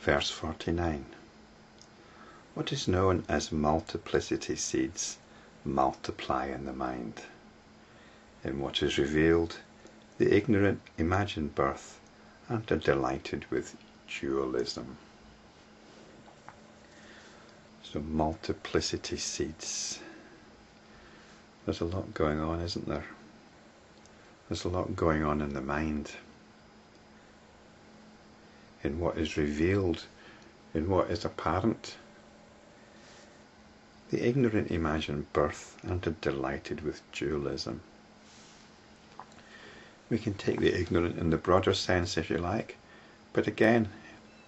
Verse 49. What is known as multiplicity seeds multiply in the mind. In what is revealed, the ignorant imagine birth and are delighted with dualism. So multiplicity seeds. There's a lot going on, isn't there? There's a lot going on in the mind. In what is revealed, in what is apparent. The ignorant imagine birth and are delighted with dualism. We can take the ignorant in the broader sense if you like, but again,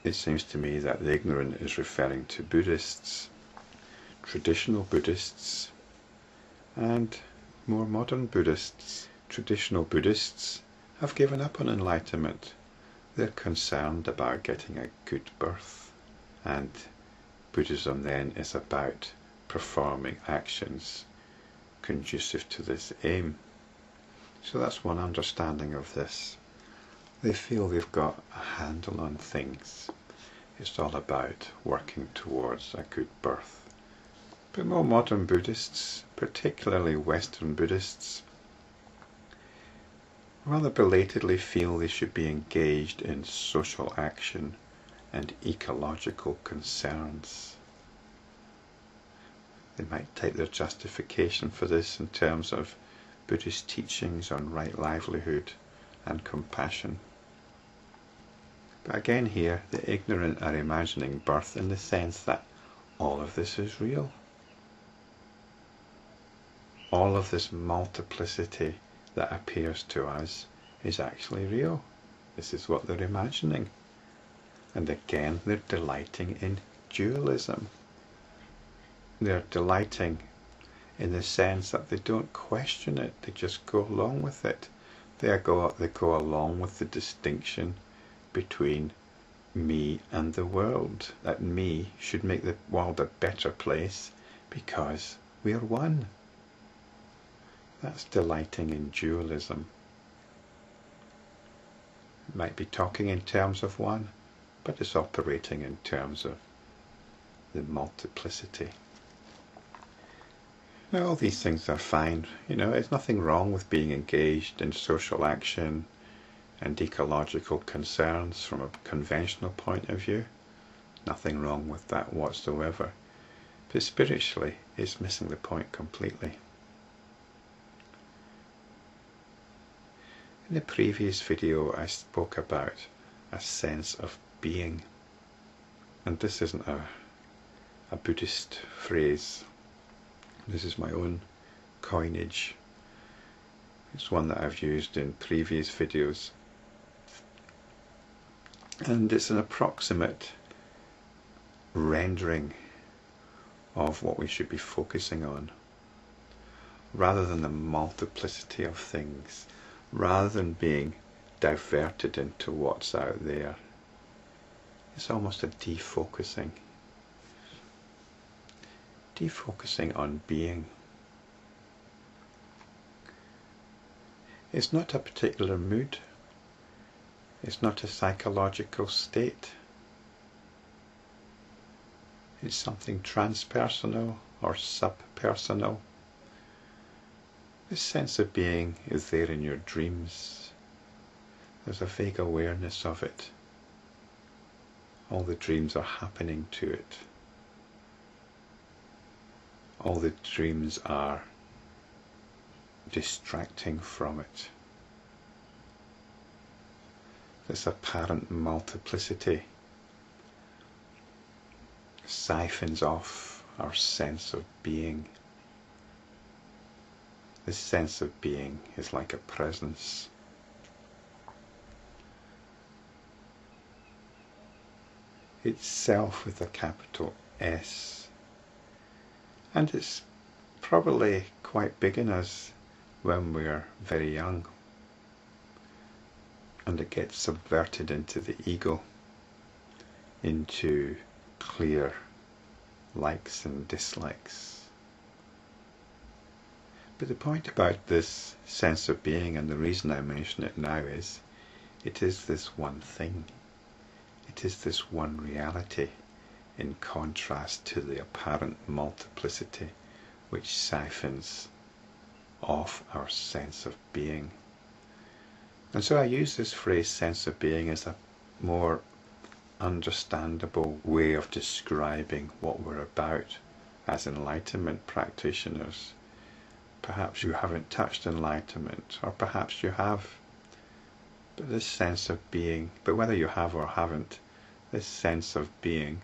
it seems to me that the ignorant is referring to Buddhists, traditional Buddhists, and more modern Buddhists. Traditional Buddhists have given up on enlightenment. They're concerned about getting a good birth, and Buddhism then is about performing actions conducive to this aim. So that's one understanding of this. They feel they've got a handle on things. It's all about working towards a good birth. But more modern Buddhists, particularly Western Buddhists, rather belatedly feel they should be engaged in social action and ecological concerns. They might take their justification for this in terms of Buddhist teachings on right livelihood and compassion. But again here, the ignorant are imagining birth in the sense that all of this is real. All of this multiplicity that appears to us is actually real. This is what they're imagining. And again, they're delighting in dualism. They're delighting in the sense that they don't question it, they just go along with it. They go along with the distinction between me and the world, that me should make the world a better place because we are one. That's delighting in dualism. It might be talking in terms of one, but it's operating in terms of the multiplicity. Now, all these things are fine. There's nothing wrong with being engaged in social action and ecological concerns from a conventional point of view. Nothing wrong with that whatsoever. But spiritually, it's missing the point completely. In the previous video, I spoke about a sense of being. And this isn't a Buddhist phrase. This is my own coinage. It's one that I've used in previous videos. And it's an approximate rendering of what we should be focusing on. Rather than the multiplicity of things, rather than being diverted into what's out there, it's almost a defocusing. Defocusing on being. It's not a particular mood. It's not a psychological state. It's something transpersonal or subpersonal. This sense of being is there in your dreams. There's a vague awareness of it. All the dreams are happening to it. All the dreams are distracting from it. This apparent multiplicity siphons off our sense of being. This sense of being is like a presence. It's self with a capital S. And it's probably quite big in us when we're very young. And it gets subverted into the ego, into clear likes and dislikes. But the point about this sense of being, and the reason I mention it now, is it is this one thing. It it is this one reality in contrast to the apparent multiplicity which siphons off our sense of being. And so I use this phrase sense of being as a more understandable way of describing what we're about as enlightenment practitioners. Perhaps you haven't touched enlightenment, or perhaps you have. But this sense of being, but whether you have or haven't, this sense of being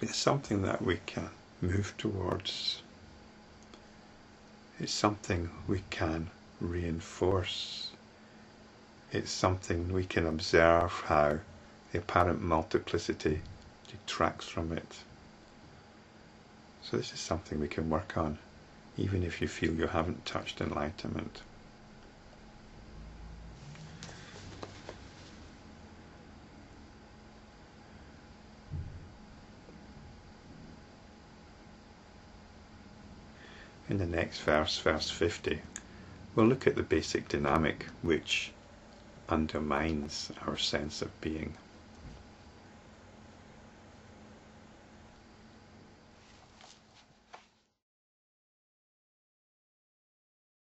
is something that we can move towards. It's something we can reinforce. It's something we can observe how the apparent multiplicity detracts from it. So this is something we can work on, even if you feel you haven't touched enlightenment. In the next verse, verse 50, we'll look at the basic dynamic which undermines our sense of being.